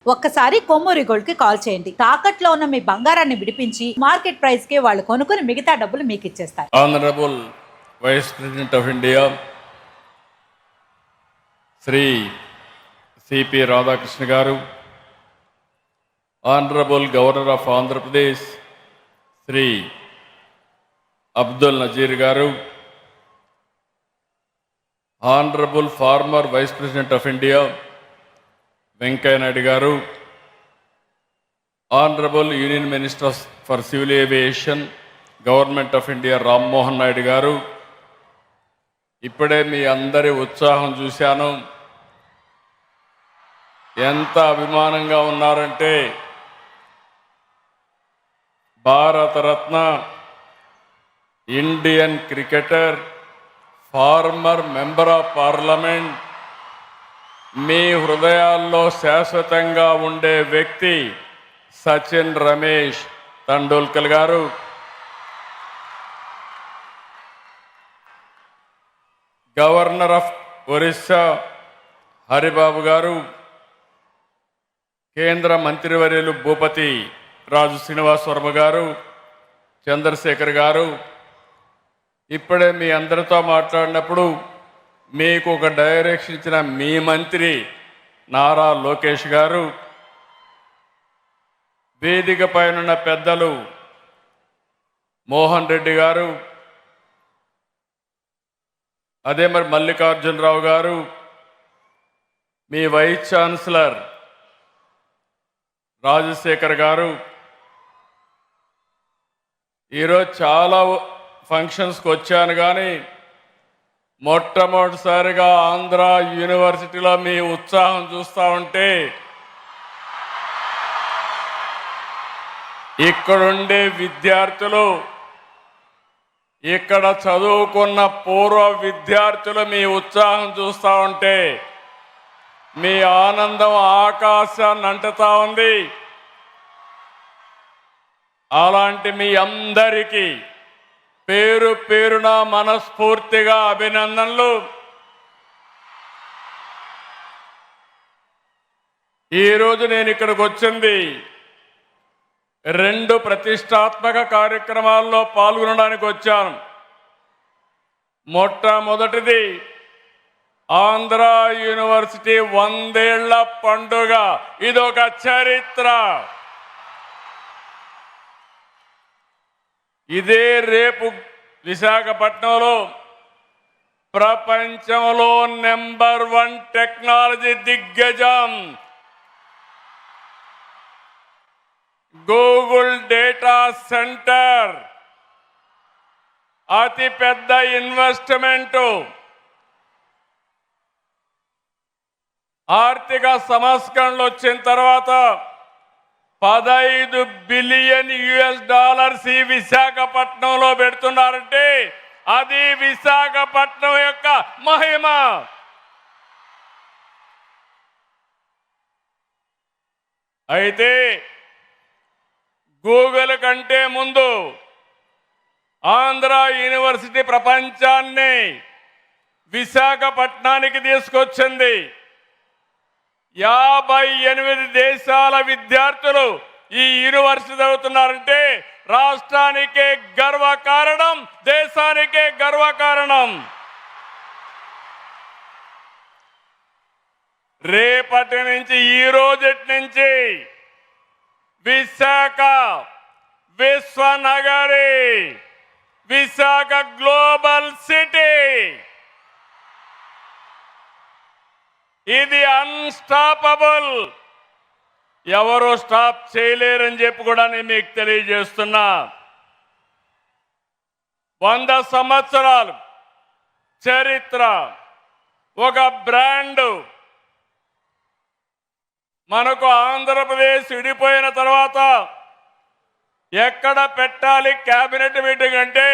ఒక్కసారి కొమ్మూరి గోల్డ్ కి కాల్ చేయండి. తాకట్లో ఉన్న మీ బంగారాన్ని విడిపించి మార్కెట్ ప్రైస్ కి వాళ్ళు కొనుక్కుని మిగతా డబ్బులు మీకు ఇచ్చేస్తారు. Honourable vice president of India Shri CP Radhakrishna garu, honourable governor of Andhra Pradesh Shri Abdul Nazeer garu, honourable former vice president of India Venkaiah Naidu garu, honourable union minister for civil aviation government of India Rammohan Naidu garu, ఇప్పుడే మీ అందరి ఉత్సాహం చూశాను. ఎంత అభిమానంగా ఉన్నారంటే Bharat Ratna, Indian cricketer, former member of parliament, మీ హృదయాల్లో శాశ్వతంగా ఉండే వ్యక్తి సచిన్ రమేష్ టెండూల్కర్ గారు, గవర్నర్ ఆఫ్ ఒరిస్సా హరిబాబు గారు, కేంద్ర మంత్రివర్యులు భూపతి రాజు శ్రీనివాస్ వర్మ గారు, చంద్రశేఖర్ గారు, ఇప్పుడే మీ అందరితో మాట్లాడినప్పుడు మీకు ఒక డైరెక్షన్ ఇచ్చిన మీ మంత్రి నారా లోకేష్ గారు, వేదిక పైన పెద్దలు మోహన్ రెడ్డి గారు, అదే మరి మల్లికార్జునరావు గారు, మీ వైస్ ఛాన్సలర్ రాజశేఖర్ గారు, ఈరోజు చాలా ఫంక్షన్స్కి వచ్చాను కానీ మొట్టమొదటిసారిగా ఆంధ్ర యూనివర్సిటీలో మీ ఉత్సాహం చూస్తూ ఉంటే ఇక్కడుండే విద్యార్థులు, ఇక్కడ చదువుకున్న పూర్వ విద్యార్థులు మీ ఉత్సాహం చూస్తూ ఉంటే మీ ఆనందం ఆకాశాన్ని అంటుతా ఉంది. అలాంటి మీ అందరికీ పేరు పేరున మనస్ఫూర్తిగా అభినందనలు. ఈరోజు నేను ఇక్కడికి వచ్చింది 2 ప్రతిష్టాత్మక కార్యక్రమాల్లో పాల్గొనడానికి వచ్చాను. మొట్టమొదటిది ఆంధ్ర యూనివర్సిటీ 100 ఏళ్ల పండుగ. ఇదొక చరిత్ర. ఇదే రేపు విశాఖపట్నంలో ప్రపంచంలో నెంబర్ 1 టెక్నాలజీ దిగ్గజం గూగుల్ డేటా సెంటర్, అతి పెద్ద ఇన్వెస్ట్మెంటు, ఆర్థిక సంస్కరణలు వచ్చిన తర్వాత $15 బిలియన్ ఈ విశాఖపట్నంలో పెడుతున్నారంటే అది విశాఖపట్నం యొక్క మహిమ. అయితే గూగుల్ కంటే ముందు ఆంధ్ర యూనివర్సిటీ ప్రపంచాన్ని విశాఖపట్నానికి తీసుకొచ్చింది. 58 దేశాల విద్యార్థులు ఈ యూనివర్సిటీ చదువుతున్నారంటే రాష్ట్రానికే గర్వకారణం, దేశానికే గర్వకారణం. రేపటి నుంచి, ఈ రోజటి నుంచి విశాఖ విశ్వనగరి, విశాఖ గ్లోబల్ సిటీ. ఇది అన్స్టాపబుల్. ఎవరు స్టాప్ చేయలేరని చెప్పి కూడా నేను మీకు తెలియజేస్తున్నా. 100 సంవత్సరాలు చరిత్ర, ఒక బ్రాండ్. మనకు ఆంధ్రప్రదేశ్ విడిపోయిన తర్వాత ఎక్కడ పెట్టాలి కేబినెట్ మీటింగ్ అంటే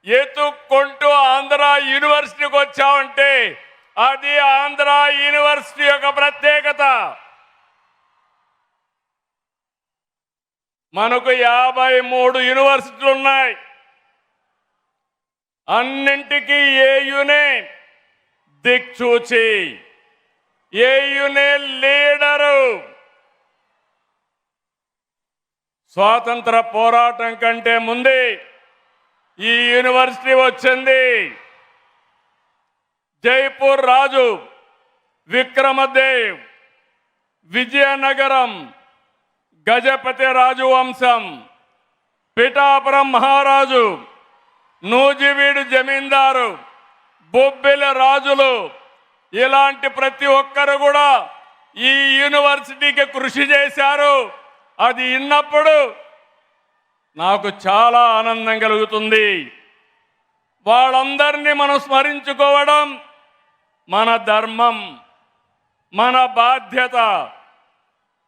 ఎత్తుక్కుంటూ ఆంధ్ర యూనివర్సిటీకి వచ్చామంటే అది ఆంధ్ర యూనివర్సిటీ యొక్క ప్రత్యేకత. మనకు 53 యూనివర్సిటీలు ఉన్నాయి. అన్నింటికీ ఏయునే దిక్చూచి, ఏయునే లీడరు. స్వాతంత్ర పోరాటం కంటే ముందే ఈ యూనివర్సిటీ వచ్చింది. జైపూర్ రాజు విక్రమదేవ్, విజయనగరం గజపతి రాజు వంశం, పిఠాపురం మహారాజు, నూజివీడు జమీందారు, బొబ్బిలి రాజులు, ఇలాంటి ప్రతి ఒక్కరు కూడా ఈ యూనివర్సిటీకి కృషి చేశారు. అది విన్నప్పుడు నాకు చాలా ఆనందం కలుగుతుంది. వాళ్ళందరినీ మనం స్మరించుకోవడం మన ధర్మం, మన బాధ్యత.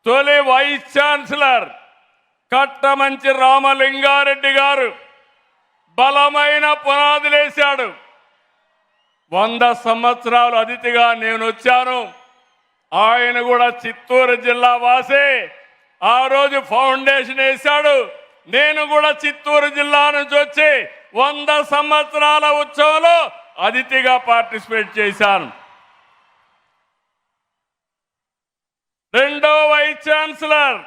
తొలి వైస్ ఛాన్సలర్ కట్టమంచి రామలింగారెడ్డి గారు బలమైన పునాదులేశాడు. 100 సంవత్సరాలు అతిథిగా నేను వచ్చాను. ఆయన కూడా చిత్తూరు జిల్లా వాసే. ఆ రోజు ఫౌండేషన్ వేశాడు. నేను కూడా చిత్తూరు జిల్లా నుంచి వచ్చి 100 సంవత్సరాల ఉత్సవంలో అతిథిగా పార్టిసిపేట్ చేశాను. రెండో వైస్ ఛాన్సలర్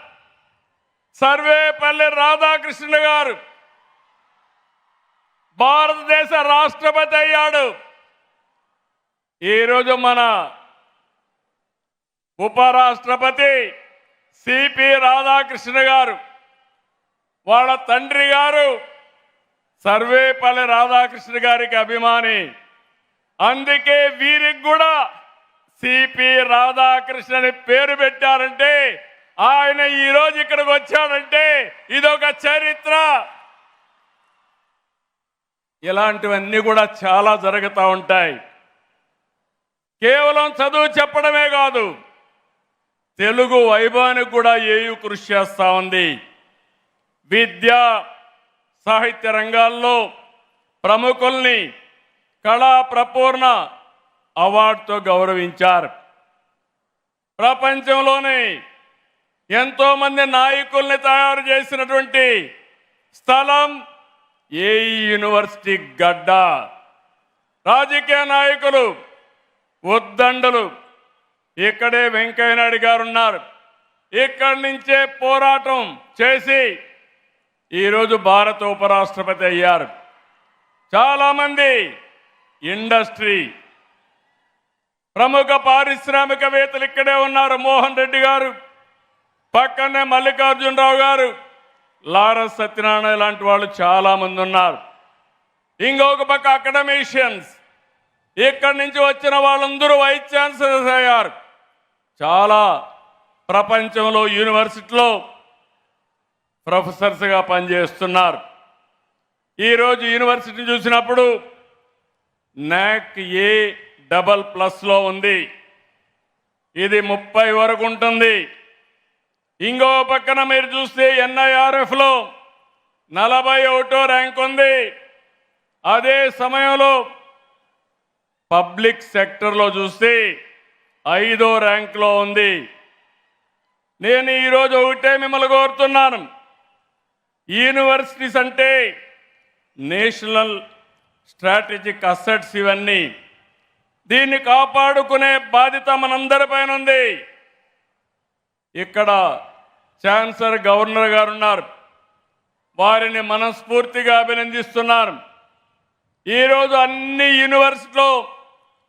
సర్వేపల్లి రాధాకృష్ణ గారు భారతదేశ రాష్ట్రపతి అయ్యాడు. ఈరోజు మన ఉపరాష్ట్రపతి సిపి రాధాకృష్ణ గారు, వాళ్ళ తండ్రి గారు సర్వేపల్లి రాధాకృష్ణ గారికి అభిమాని. అందుకే వీరికి కూడా సిపి రాధాకృష్ణ అని పేరు పెట్టారంటే, ఆయన ఈరోజు ఇక్కడికి వచ్చాడంటే ఇదొక చరిత్ర. ఇలాంటివన్నీ కూడా చాలా జరుగుతూ ఉంటాయి. కేవలం చదువు చెప్పడమే కాదు, తెలుగు వైభవానికి కూడా ఏయు కృషి చేస్తూ ఉంది. విద్య సాహిత్య రంగాల్లో ప్రముఖుల్ని కళా ప్రపూర్ణ అవార్డుతో గౌరవించారు. ప్రపంచంలోనే ఎంతో మంది నాయకుల్ని తయారు చేసినటువంటి స్థలం ఏఈ యూనివర్సిటీ గడ్డ. రాజకీయ నాయకులు, ఉద్దండులు ఇక్కడే వెంకయ్య నాయుడు గారు ఉన్నారు. ఇక్కడి నుంచే పోరాటం చేసి ఈరోజు భారత ఉపరాష్ట్రపతి అయ్యారు. చాలామంది ఇండస్ట్రీ ప్రముఖ పారిశ్రామికవేత్తలు ఇక్కడే ఉన్నారు. మోహన్ రెడ్డి గారు, పక్కనే మల్లికార్జునరావు గారు, లారస్ సత్యనారాయణ లాంటి వాళ్ళు చాలామంది ఉన్నారు. ఇంకొక పక్క అకాడమీషియన్స్, ఇక్కడి నుంచి వచ్చిన వాళ్ళందరూ వైస్ ఛాన్సలర్స్ అయ్యారు. చాలా ప్రపంచంలో యూనివర్సిటీలో ప్రొఫెసర్స్గా పనిచేస్తున్నారు. ఈరోజు యూనివర్సిటీ చూసినప్పుడు NAC A++ ఉంది. ఇది 30 వరకు ఉంటుంది. ఇంకో పక్కన మీరు చూస్తే NIRFలో 41వ ర్యాంక్ ఉంది. అదే సమయంలో పబ్లిక్ సెక్టర్లో చూస్తే 5వ ర్యాంక్లో ఉంది. నేను ఈరోజు ఒకటే మిమ్మల్ని కోరుతున్నాను, యూనివర్సిటీస్ అంటే నేషనల్ స్ట్రాటజిక్ అసెట్స్. ఇవన్నీ దీన్ని కాపాడుకునే బాధ్యత మనందరిపైన ఉంది. ఇక్కడ ఛాన్సలర్ గవర్నర్ గారు ఉన్నారు, వారిని మనస్ఫూర్తిగా అభినందిస్తున్నారు. ఈరోజు అన్ని యూనివర్సిటీలో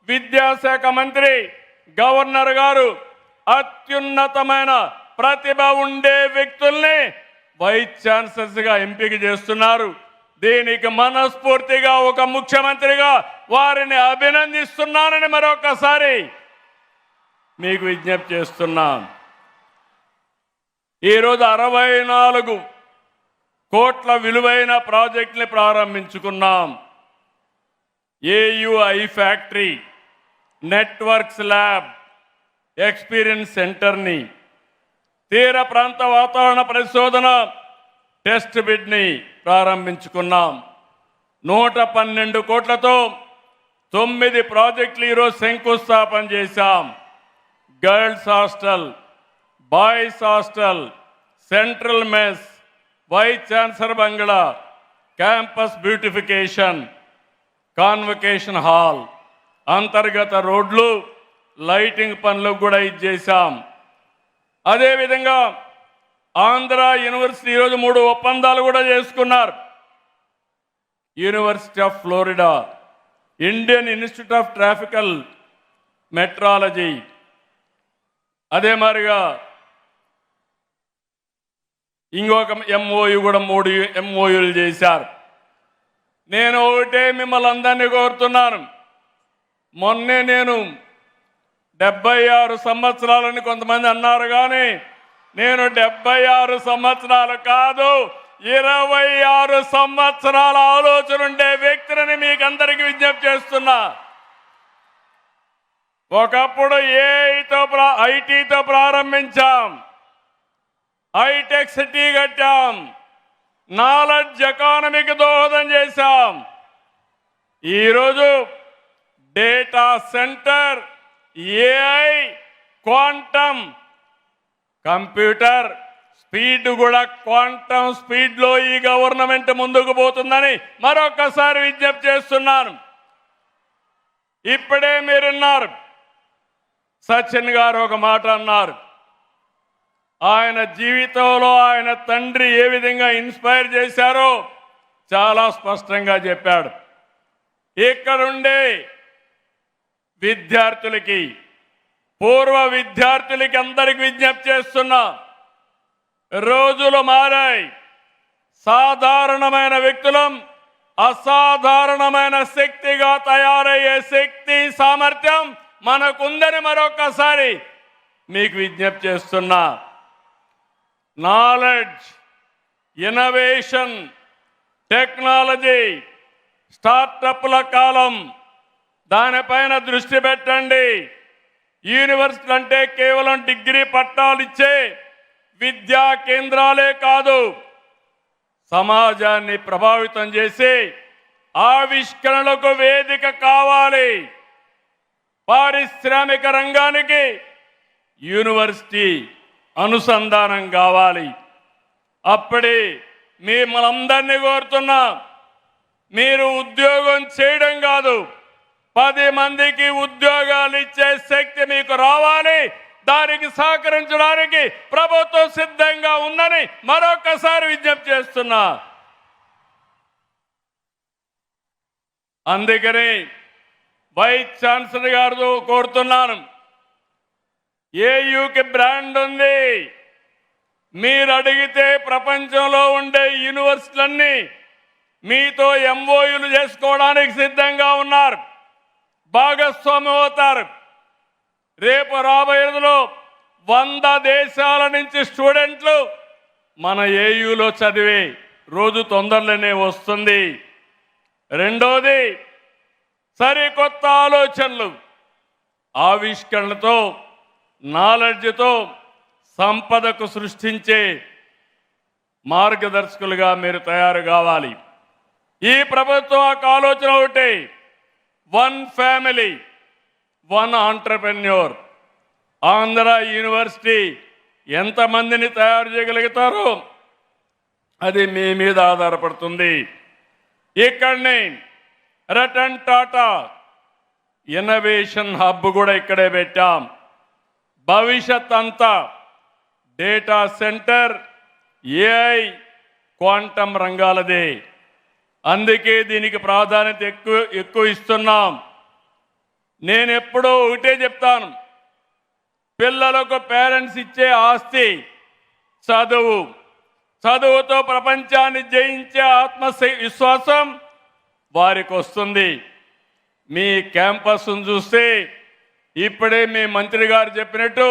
విద్యాశాఖ మంత్రి గవర్నర్ గారు అత్యున్నతమైన ప్రతిభ ఉండే వ్యక్తుల్ని వైస్ ఛాన్సలర్స్గా ఎంపిక చేస్తున్నారు. దీనికి మనస్ఫూర్తిగా ఒక ముఖ్యమంత్రిగా వారిని అభినందిస్తున్నానని మరొకసారి మీకు విజ్ఞప్తి చేస్తున్నాం. ఈరోజు 64 కోట్ల విలువైన ప్రాజెక్టుని ప్రారంభించుకున్నాం. ఏయుఐ ఫ్యాక్టరీ, నెట్వర్క్స్ ల్యాబ్, ఎక్స్పీరియన్స్ సెంటర్ని, తీర ప్రాంత వాతావరణ పరిశోధన టెస్ట్ బిడ్ని ప్రారంభించుకున్నాం. 112 కోట్లతో 9 ప్రాజెక్టులు ఈరోజు శంకుస్థాపన చేశాం. Girls hostel, boys hostel, central mess, vice chancellor bungalow, campus beautification, convocation hall, అంతర్గత రోడ్లు, లైటింగ్ పనులు కూడా ఇది చేశాం. అదేవిధంగా ఆంధ్ర యూనివర్సిటీ ఈరోజు 3 ఒప్పందాలు కూడా చేసుకున్నారు. University of Florida, Indian institute of tropical meteorology, అదే మాదిరిగా ఇంకొక ఎంఓయు కూడా 3 ఎంఓయులు చేశారు. నేను ఒకటే మిమ్మల్ని అందరినీ కోరుతున్నాను. మొన్నే నేను 76 సంవత్సరాలని కొంతమంది అన్నారు, కానీ నేను 76 సంవత్సరాలు కాదు, 26 సంవత్సరాల ఆలోచన ఉండే వ్యక్తిని మీకు అందరికీ విజ్ఞప్తి చేస్తున్నా. ఒకప్పుడు ఐటీతో ప్రారంభించాం, హైటెక్ సిటీ కట్టాం, నాలెడ్జ్ ఎకానమీకి దోహదం చేశాం. ఈరోజు data centre, AI, quantum computer speed కూడా క్వాంటమ్ స్పీడ్లో ఈ గవర్నమెంట్ ముందుకు పోతుందని మరొకసారి విజ్ఞప్తి చేస్తున్నాను. ఇప్పుడే మీరున్నారు, సచిన్ గారు ఒక మాట అన్నారు. ఆయన జీవితంలో ఆయన తండ్రి ఏ విధంగా ఇన్స్పైర్ చేశారో చాలా స్పష్టంగా చెప్పాడు. ఇక్కడుండే విద్యార్థులకి, పూర్వ విద్యార్థులకి అందరికి విజ్ఞప్తి చేస్తున్నా, రోజులు మారాయి. సాధారణమైన వ్యక్తులం అసాధారణమైన శక్తిగా తయారయ్యే శక్తి సామర్థ్యం మనకుందని మరొకసారి మీకు విజ్ఞప్తి చేస్తున్నా. నాలెడ్జ్, ఇన్నోవేషన్, టెక్నాలజీ, స్టార్టప్ల కాలం, దానిపైన దృష్టి పెట్టండి. యూనివర్సిటీ అంటే కేవలం డిగ్రీ పట్టాలు ఇచ్చే విద్యా కేంద్రాలే కాదు, సమాజాన్ని ప్రభావితం చేసి ఆవిష్కరణలకు వేదిక కావాలి. పారిశ్రామిక రంగానికి యూనివర్సిటీ అనుసంధానం కావాలి. అప్పుడే మిమ్మల్ని కోరుతున్నా, మీరు ఉద్యోగం చేయడం కాదు, 10 మందికి ఉద్యోగాలు ఇచ్చే శక్తి మీకు రావాలి. దానికి సహకరించడానికి ప్రభుత్వం సిద్ధంగా ఉందని మరొకసారి విజ్ఞప్తి చేస్తున్నా. అందుకని వైస్ ఛాన్సలర్ గారు కోరుతున్నాను, ఏయూకి బ్రాండ్ ఉంది. మీరు అడిగితే ప్రపంచంలో ఉండే యూనివర్సిటీలన్నీ మీతో ఎంఓయూలు చేసుకోవడానికి సిద్ధంగా ఉన్నారు, భాగస్వామ్యం అవుతారు. రేపు రాబోయేలో 100 దేశాల నుంచి స్టూడెంట్లు మన ఏయూలో చదివే రోజు తొందరలోనే వస్తుంది. రెండోది, సరికొత్త ఆలోచనలు, ఆవిష్కరణలతో, నాలెడ్జ్తో సంపదకు సృష్టించే మార్గదర్శకులుగా మీరు తయారు కావాలి. ఈ ప్రభుత్వం ఆలోచన ఒకటి, 1 ఫ్యామిలీ 1 ఆంటర్‌ప్రెన్యూర్. ఆంధ్ర యూనివర్సిటీ ఎంతమందిని తయారు చేయగలుగుతారో అది మీ మీద ఆధారపడుతుంది. ఇక్కడనే రతన్ టాటా ఇన్నోవేషన్ హబ్ కూడా ఇక్కడే పెట్టాం. భవిష్యత్ అంతా డేటా సెంటర్, ఏఐ, క్వాంటమ్ రంగాలదే. అందుకే దీనికి ప్రాధాన్యత ఎక్కువ ఇస్తున్నాం. నేను ఎప్పుడూ ఒకటే చెప్తాను, పిల్లలకు పేరెంట్స్ ఇచ్చే ఆస్తి చదువు. చదువుతో ప్రపంచాన్ని జయించే ఆత్మవిశ్వాసం వారికి వస్తుంది. మీ క్యాంపస్ను చూస్తే ఇప్పుడే మీ మంత్రి గారు చెప్పినట్టు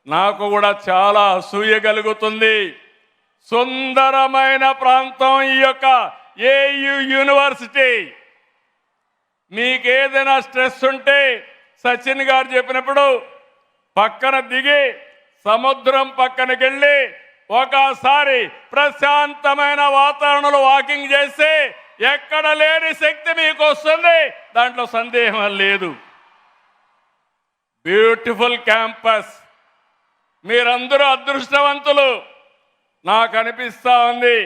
నాకు కూడా చాలా అసూయ కలుగుతుంది. సుందరమైన ప్రాంతం ఈ యొక్క ఏయూ యూనివర్సిటీ. మీకేదైనా స్ట్రెస్ ఉంటే సచిన్ గారు చెప్పినప్పుడు పక్కన దిగి సముద్రం పక్కనకి వెళ్ళి ఒకసారి ప్రశాంతమైన వాతావరణంలో వాకింగ్ చేస్తే ఎక్కడ లేని శక్తి మీకు వస్తుంది, దాంట్లో సందేహం లేదు. బ్యూటిఫుల్ క్యాంపస్, మీరందరూ అదృష్టవంతులు. నాకు అనిపిస్తా ఉంది,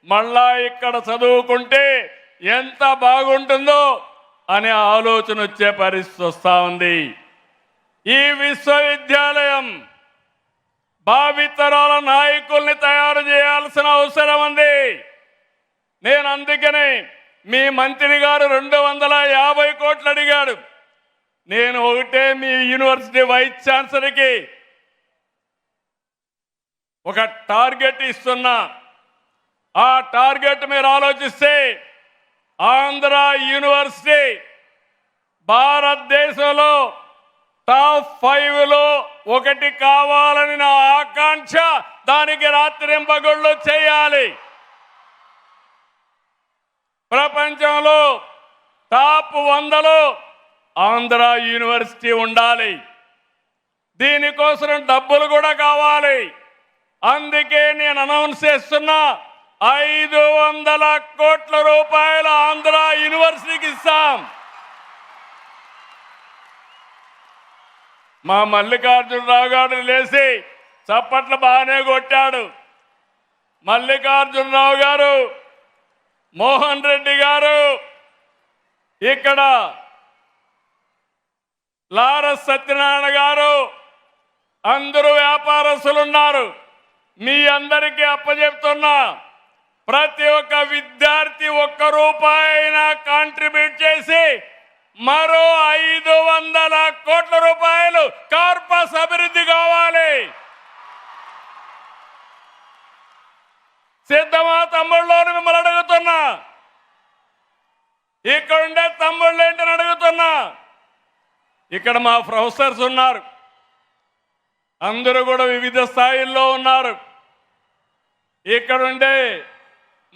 మళ్ళా ఇక్కడ చదువుకుంటే ఎంత బాగుంటుందో అనే ఆలోచన వచ్చే పరిస్థితి వస్తూ ఉంది. ఈ విశ్వవిద్యాలయం భావితరాల నాయకుల్ని తయారు చేయాల్సిన అవసరం ఉంది. నేను అందుకనే మీ మంత్రి గారు 250 కోట్లు అడిగాడు. నేను ఒకటే మీ యూనివర్సిటీ వైస్ ఛాన్సలర్కి ఒక టార్గెట్ ఇస్తున్నా. ఆ టార్గెట్ మీరు ఆలోచిస్తే ఆంధ్ర యూనివర్సిటీ భారతదేశంలో టాప్ 5లో ఒకటి కావాలని నా ఆకాంక్ష. దానికి రాత్రింపగళ్ళు చేయాలి. ప్రపంచంలో టాప్ 100లో ఆంధ్ర యూనివర్సిటీ ఉండాలి. దీనికోసం డబ్బులు కూడా కావాలి. అందుకే నేను అనౌన్స్ చేస్తున్నా, 500 కోట్ల రూపాయలు ఆంధ్ర యూనివర్సిటీకి ఇస్తాం. మా మల్లికార్జునరావు గారు లేచి చప్పట్లు బాగానే కొట్టాడు. మల్లికార్జునరావు గారు, మోహన్ రెడ్డి గారు, ఇక్కడ లారస్ సత్యనారాయణ గారు, అందరూ వ్యాపారస్తులు ఉన్నారు. మీ అందరికీ అప్పచెప్తున్నా, ప్రతి ఒక్క విద్యార్థి 1 రూపాయి అయినా కాంట్రిబ్యూట్ చేసి మరో 500 కోట్ల రూపాయలు కార్పస్ అభివృద్ధి కావాలి. సిద్ధమా తమ్ముళ్ళని మిమ్మల్ని అడుగుతున్నా. ఇక్కడుండే తమ్ముళ్ళు ఏంటని అడుగుతున్నా. ఇక్కడ మా ప్రొఫెసర్స్ ఉన్నారు, అందరూ కూడా వివిధ స్థాయిల్లో ఉన్నారు. ఇక్కడుండే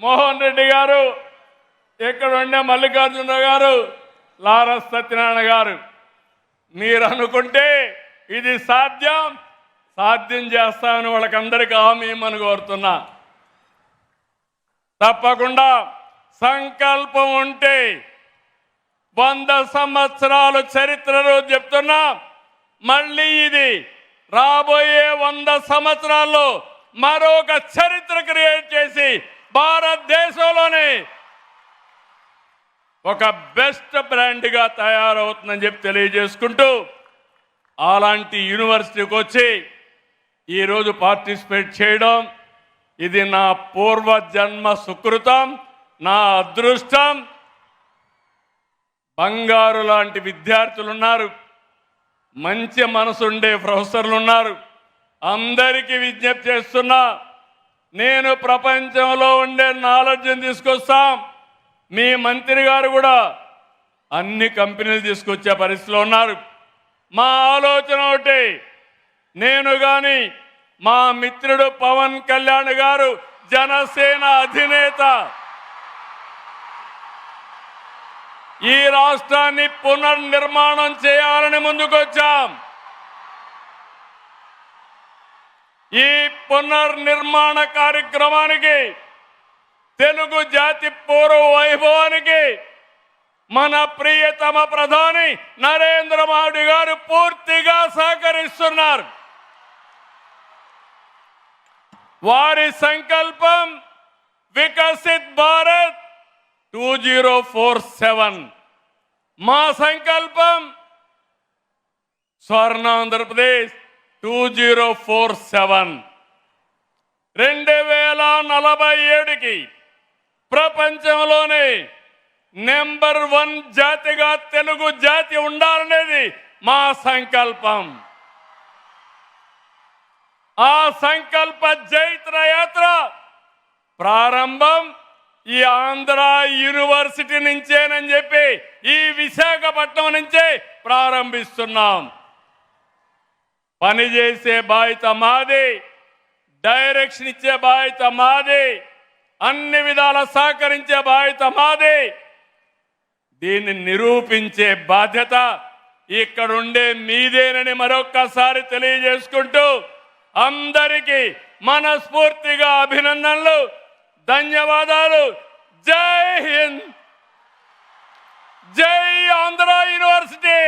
మోహన్ రెడ్డి గారు, ఇక్కడుండే మల్లికార్జునరావు గారు, లారస్ సత్యనారాయణ గారు. మీరు అనుకుంటే ఇది సాధ్యం చేస్తామని వాళ్ళకందరికీ హామీ ఇమ్మని కోరుతున్నా. తప్పకుండా సంకల్పం ఉంటే 100 సంవత్సరాలు చరిత్రలో చెప్తున్నా, మళ్ళీ ఇది రాబోయే 100 సంవత్సరాల్లో మరొక చరిత్ర క్రియేట్ చేసి భారతదేశంలోనే ఒక బెస్ట్ బ్రాండ్గా తయారవుతుందని చెప్పి తెలియజేసుకుంటూ, అలాంటి యూనివర్సిటీకి వచ్చి ఈరోజు పార్టిసిపేట్ చేయడం ఇది నా పూర్వజన్మ సుకృతం, నా అదృష్టం. బంగారు లాంటి విద్యార్థులు ఉన్నారు, మంచి మనసుండే ప్రొఫెసర్లు ఉన్నారు. అందరికీ విజ్ఞప్తి చేస్తున్నా, నేను ప్రపంచంలో ఉండే నాలెడ్జ్ని తీసుకొస్తాం. మీ మంత్రి గారు కూడా అన్ని కంపెనీలు తీసుకొచ్చే పరిస్థితిలో ఉన్నారు. మా ఆలోచన ఒకటి, నేను కానీ మా మిత్రుడు పవన్ కళ్యాణ్ గారు జనసేన అధినేత ఈ రాష్ట్రాన్ని పునర్నిర్మాణం చేయాలని ముందుకొచ్చాం. ఈ పునర్నిర్మాణ కార్యక్రమానికి, తెలుగు జాతి పూర్వ వైభవానికి మన ప్రియతమ ప్రధాని నరేంద్ర మోడీ గారు పూర్తిగా సహకరిస్తున్నారు. వారి సంకల్పం వికసిత్ భారత్ 2047. మా సంకల్పం స్వర్ణాంధ్రప్రదేశ్ 2047. 2047కి ప్రపంచంలోనే నెంబర్ 1 జాతిగా తెలుగు జాతి ఉండాలనేది మా సంకల్పం. ఆ సంకల్ప జైత్ర యాత్ర ప్రారంభం ఈ ఆంధ్ర యూనివర్సిటీ నుంచేనని చెప్పి ఈ విశాఖపట్నం నుంచే ప్రారంభిస్తున్నాం. పనిచేసే బాధ్యత మాది, డైరెక్షన్ ఇచ్చే బాధ్యత మాది, అన్ని విధాల సహకరించే బాధ్యత మాది. దీన్ని నిరూపించే బాధ్యత ఇక్కడుండే మీదేనని మరొక్కసారి తెలియజేసుకుంటూ, అందరికీ మనస్ఫూర్తిగా అభినందనలు, ధన్యవాదాలు. జై హింద్, జై ఆంధ్ర యూనివర్సిటీ,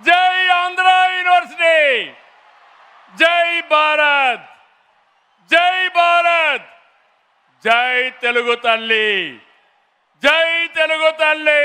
జై ఆంధ్ర యూనివర్సిటీ, జై భారత్, జై భారత్, జై తెలుగు తల్లి, జై తెలుగు తల్లి.